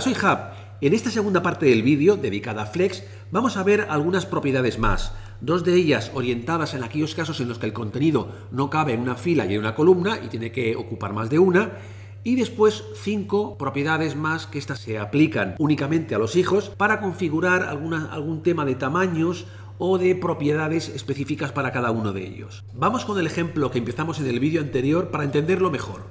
soy Hub. En esta segunda parte del vídeo, dedicada a Flex, vamos a ver algunas propiedades más. Dos de ellas orientadas en aquellos casos en los que el contenido no cabe en una fila y en una columna y tiene que ocupar más de una. Y después 5 propiedades más que estas se aplican únicamente a los hijos para configurar algún tema de tamaños o de propiedades específicas para cada uno de ellos. Vamos con el ejemplo que empezamos en el vídeo anterior para entenderlo mejor.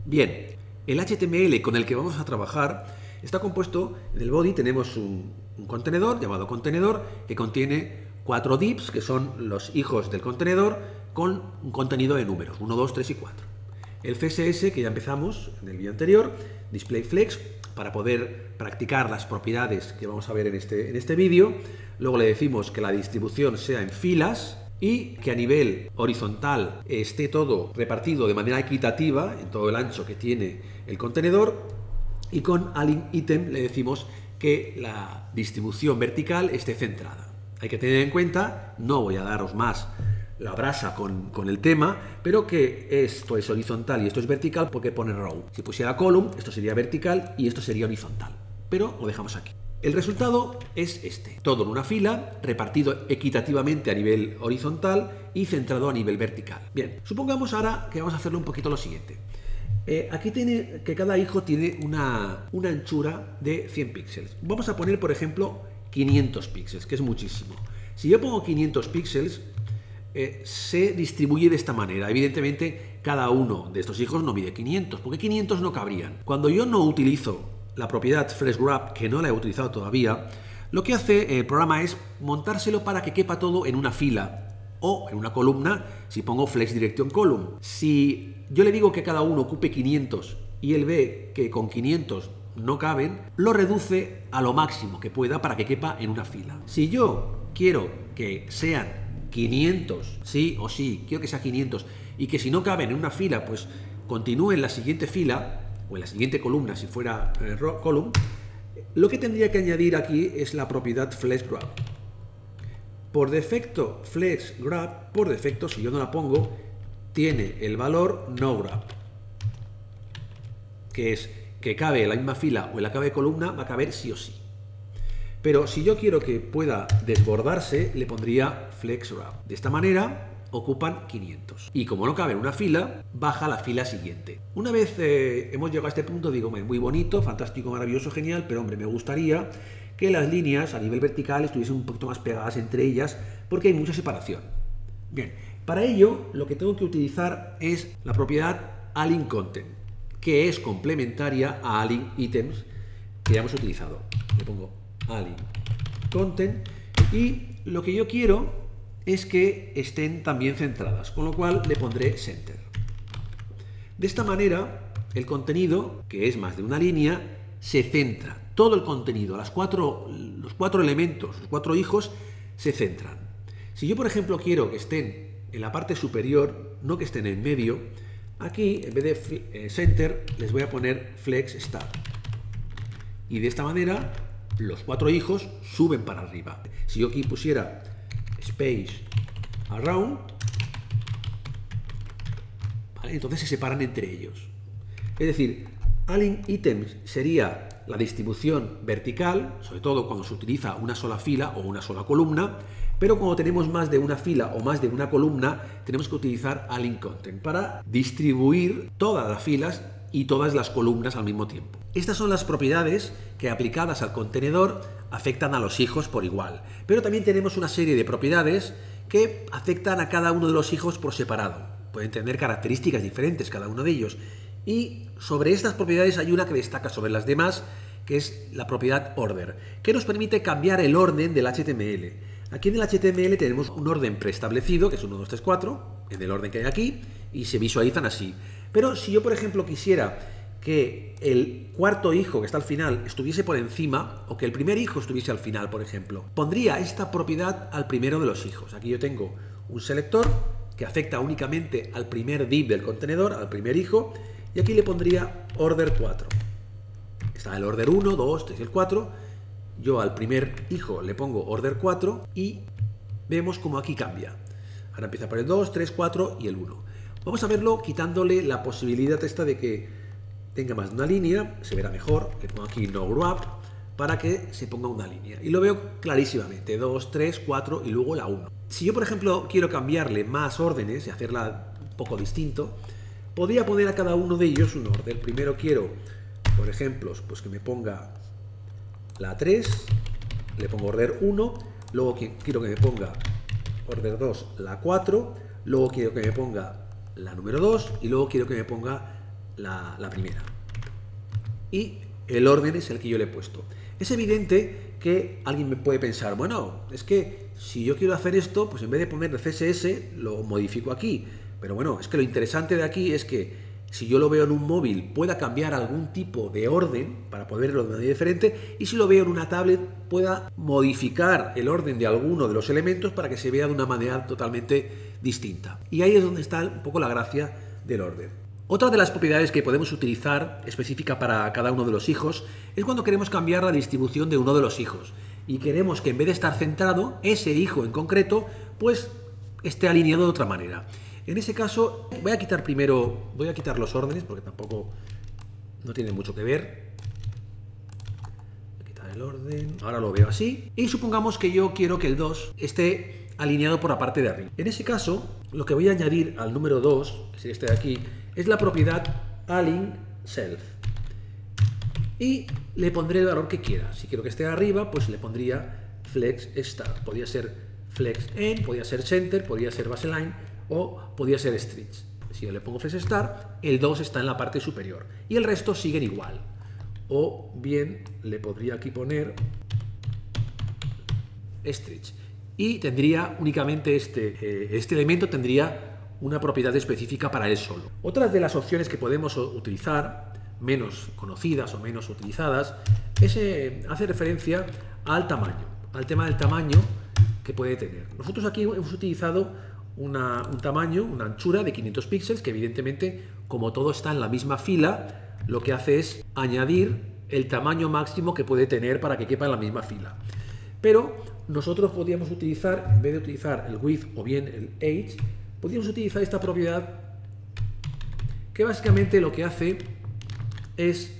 Bien, el HTML con el que vamos a trabajar está compuesto, en el body tenemos un contenedor llamado contenedor que contiene 4 divs que son los hijos del contenedor con un contenido de números, 1, 2, 3 y 4. El CSS que ya empezamos en el vídeo anterior, display flex, para poder practicar las propiedades que vamos a ver en este vídeo. Luego le decimos que la distribución sea en filas y que a nivel horizontal esté todo repartido de manera equitativa en todo el ancho que tiene el contenedor. Y con align item le decimos que la distribución vertical esté centrada. Hay que tener en cuenta, no voy a daros más la brasa con el tema, pero que esto es horizontal y esto es vertical porque pone row. Si pusiera column, esto sería vertical y esto sería horizontal. Pero lo dejamos aquí. El resultado es este. Todo en una fila, repartido equitativamente a nivel horizontal y centrado a nivel vertical. Bien, supongamos ahora que vamos a hacerlo un poquito lo siguiente. Aquí tiene que cada hijo tiene una anchura de 100 píxeles. Vamos a poner, por ejemplo, 500 píxeles, que es muchísimo. Si yo pongo 500 píxeles, se distribuye de esta manera. Evidentemente, cada uno de estos hijos no mide 500, porque 500 no cabrían. Cuando yo no utilizo la propiedad FlexWrap, que no la he utilizado todavía, lo que hace el programa es montárselo para que quepa todo en una fila o en una columna si pongo Flex Direction Column. Si yo le digo que cada uno ocupe 500 y él ve que con 500 no caben, lo reduce a lo máximo que pueda para que quepa en una fila. Si yo quiero que sean 500, sí o sí, quiero que sea 500 y que si no caben en una fila, pues continúe en la siguiente fila o en la siguiente columna si fuera column, lo que tendría que añadir aquí es la propiedad FlexWrap. Por defecto, FlexWrap, por defecto, si yo no la pongo, tiene el valor NoWrap, que es que cabe en la misma fila o en la cabe columna, va a caber sí o sí. Pero si yo quiero que pueda desbordarse, le pondría FlexWrap. De esta manera ocupan 500. Y como no cabe en una fila, baja la fila siguiente. Una vez hemos llegado a este punto, digo, muy bonito, fantástico, maravilloso, genial, pero hombre, me gustaría que las líneas a nivel vertical estuviesen un poquito más pegadas entre ellas porque hay mucha separación. Bien, para ello lo que tengo que utilizar es la propiedad align content, que es complementaria a align items que ya hemos utilizado. Le pongo align content y lo que yo quiero es que estén también centradas, con lo cual le pondré center. De esta manera el contenido, que es más de una línea, se centra. Todo el contenido, los cuatro elementos, los 4 hijos, se centran. Si yo, por ejemplo, quiero que estén en la parte superior, no que estén en medio, aquí, en vez de center, les voy a poner flex start. Y de esta manera, los 4 hijos suben para arriba. Si yo aquí pusiera space around, ¿vale? Entonces se separan entre ellos. Es decir, align items sería la distribución vertical, sobre todo cuando se utiliza una sola fila o una sola columna, pero cuando tenemos más de una fila o más de una columna, tenemos que utilizar align content para distribuir todas las filas y todas las columnas al mismo tiempo. Estas son las propiedades que aplicadas al contenedor afectan a los hijos por igual, pero también tenemos una serie de propiedades que afectan a cada uno de los hijos por separado. Pueden tener características diferentes cada uno de ellos. Y sobre estas propiedades hay una que destaca sobre las demás, que es la propiedad order, que nos permite cambiar el orden del HTML. Aquí en el HTML tenemos un orden preestablecido, que es 1, 2, 3, 4, en el orden que hay aquí, y se visualizan así. Pero si yo, por ejemplo, quisiera que el 4.º hijo que está al final estuviese por encima, o que el primer hijo estuviese al final, por ejemplo, pondría esta propiedad al primero de los hijos. Aquí yo tengo un selector que afecta únicamente al primer div del contenedor, al primer hijo, y aquí le pondría order 4. Está el order 1, 2, 3 y el 4. Yo al primer hijo le pongo order 4 y vemos cómo aquí cambia. Ahora empieza por el 2, 3, 4 y el 1. Vamos a verlo quitándole la posibilidad esta de que tenga más de una línea, se verá mejor. Le pongo aquí no grow up para que se ponga una línea. Y lo veo clarísimamente, 2, 3, 4 y luego la 1. Si yo, por ejemplo, quiero cambiarle más órdenes y hacerla un poco distinto, podría poner a cada uno de ellos un orden. Primero quiero, por ejemplo, pues que me ponga la 3, le pongo order 1, luego quiero que me ponga order 2 la 4, luego quiero que me ponga la número 2 y luego quiero que me ponga la primera. Y el orden es el que yo le he puesto. Es evidente que alguien me puede pensar, bueno, es que si yo quiero hacer esto, pues en vez de poner el CSS, lo modifico aquí. Pero bueno, es que lo interesante de aquí es que si yo lo veo en un móvil, pueda cambiar algún tipo de orden para poder verlo de manera diferente, y si lo veo en una tablet, pueda modificar el orden de alguno de los elementos para que se vea de una manera totalmente distinta. Y ahí es donde está un poco la gracia del orden. Otra de las propiedades que podemos utilizar específica para cada uno de los hijos es cuando queremos cambiar la distribución de uno de los hijos y queremos que en vez de estar centrado, ese hijo en concreto, pues esté alineado de otra manera. En ese caso voy a quitar primero, voy a quitar los órdenes porque tampoco no tiene mucho que ver. Voy a quitar el orden, ahora lo veo así y supongamos que yo quiero que el 2 esté alineado por la parte de arriba. En ese caso, lo que voy a añadir al número 2, que sería este de aquí, es la propiedad align self. Y le pondré el valor que quiera. Si quiero que esté arriba, pues le pondría flex start. Podría ser flex end, podría ser center, podría ser baseline o podría ser stretch. Si yo le pongo flex start, el 2 está en la parte superior y el resto siguen igual. O bien le podría aquí poner stretch. Y tendría únicamente este elemento tendría una propiedad específica para él solo. Otra de las opciones que podemos utilizar, menos conocidas o menos utilizadas, es hace referencia al tamaño, al tema del tamaño que puede tener. Nosotros aquí hemos utilizado un tamaño, una anchura de 500 píxeles, que evidentemente, como todo está en la misma fila, lo que hace es añadir el tamaño máximo que puede tener para que quepa en la misma fila. Pero nosotros podríamos utilizar, en vez de utilizar el width o bien el age, podríamos utilizar esta propiedad que básicamente lo que hace es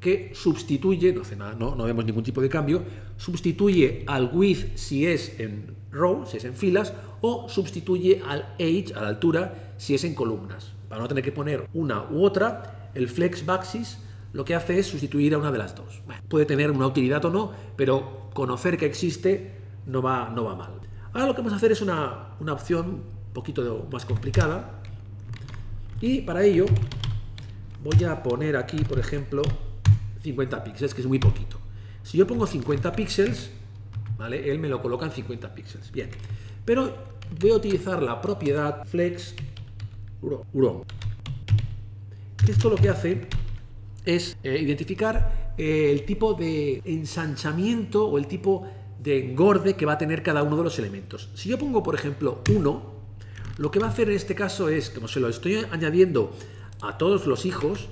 que sustituye, no hace nada, no vemos ningún tipo de cambio, sustituye al width si es en row, si es en filas, o sustituye al age, a la altura, si es en columnas. Para no tener que poner una u otra, el flex backsis lo que hace es sustituir a una de las dos. Bueno, puede tener una utilidad o no, pero conocer que existe no va mal. Ahora lo que vamos a hacer es una opción un poquito más complicada, y para ello voy a poner aquí, por ejemplo, 50 píxeles, que es muy poquito. Si yo pongo 50 píxeles, ¿vale? Él me lo coloca en 50 píxeles. Bien, pero voy a utilizar la propiedad flex grow. Esto lo que hace es identificar el tipo de ensanchamiento o el tipo de engorde que va a tener cada uno de los elementos. Si yo pongo, por ejemplo, 1, lo que va a hacer en este caso es, como se lo estoy añadiendo a todos los hijos,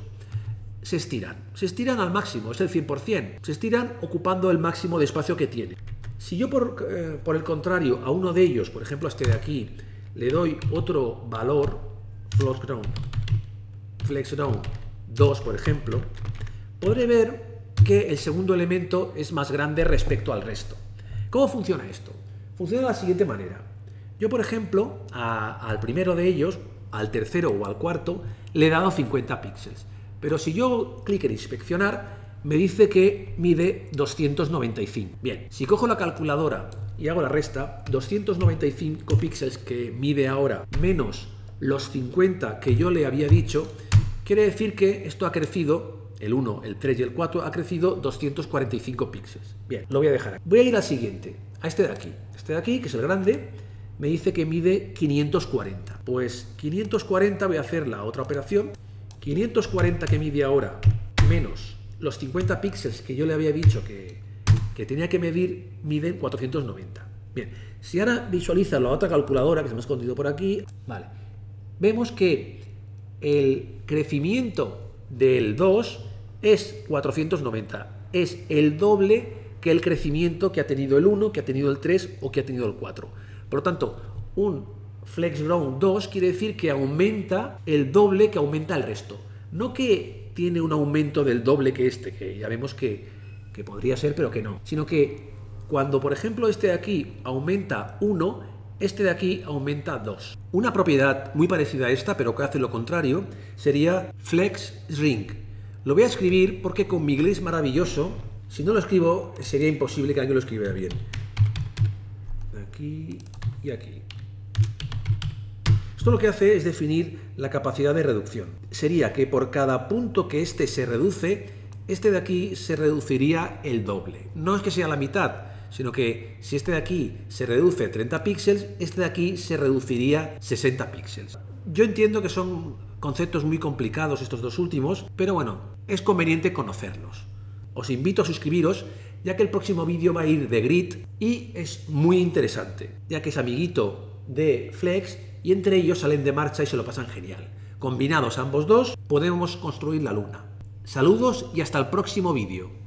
se estiran al máximo, es el 100%, se estiran ocupando el máximo de espacio que tiene. Si yo por el contrario a uno de ellos, por ejemplo a este de aquí, le doy otro valor, flex ground 2 por ejemplo, podré ver que el segundo elemento es más grande respecto al resto. ¿Cómo funciona esto? Funciona de la siguiente manera. Yo, por ejemplo, al primero de ellos, al tercero o al cuarto, le he dado 50 píxeles. Pero si yo clico en inspeccionar, me dice que mide 295. Bien, si cojo la calculadora y hago la resta, 295 píxeles que mide ahora menos los 50 que yo le había dicho, quiere decir que esto ha crecido, el 1, el 3 y el 4, ha crecido 245 píxeles. Bien, lo voy a dejar aquí. Voy a ir al siguiente, a este de aquí. Este de aquí, que es el grande, me dice que mide 540. Pues 540 voy a hacer la otra operación. 540 que mide ahora, menos los 50 píxeles que yo le había dicho que tenía que medir, miden 490. Bien, si ahora visualiza la otra calculadora que se me ha escondido por aquí, vale, vemos que el crecimiento del 2 es 490. Es el doble que el crecimiento que ha tenido el 1, que ha tenido el 3 o que ha tenido el 4. Por lo tanto, un flex ground 2 quiere decir que aumenta el doble que aumenta el resto. No que tiene un aumento del doble que este, que ya vemos que podría ser, pero que no. Sino que cuando, por ejemplo, este de aquí aumenta 1, este de aquí aumenta 2. Una propiedad muy parecida a esta, pero que hace lo contrario, sería flex shrink. Lo voy a escribir porque con mi inglés maravilloso, si no lo escribo, sería imposible que alguien lo escribiera bien. Aquí y aquí. Esto lo que hace es definir la capacidad de reducción. Sería que por cada punto que este se reduce, este de aquí se reduciría el doble. No es que sea la mitad, sino que si este de aquí se reduce 30 píxeles, este de aquí se reduciría 60 píxeles. Yo entiendo que son conceptos muy complicados estos dos últimos, pero bueno, es conveniente conocerlos. Os invito a suscribiros, ya que el próximo vídeo va a ir de Grid y es muy interesante, ya que es amiguito de Flex y entre ellos salen de marcha y se lo pasan genial. Combinados ambos dos, podemos construir la luna. Saludos y hasta el próximo vídeo.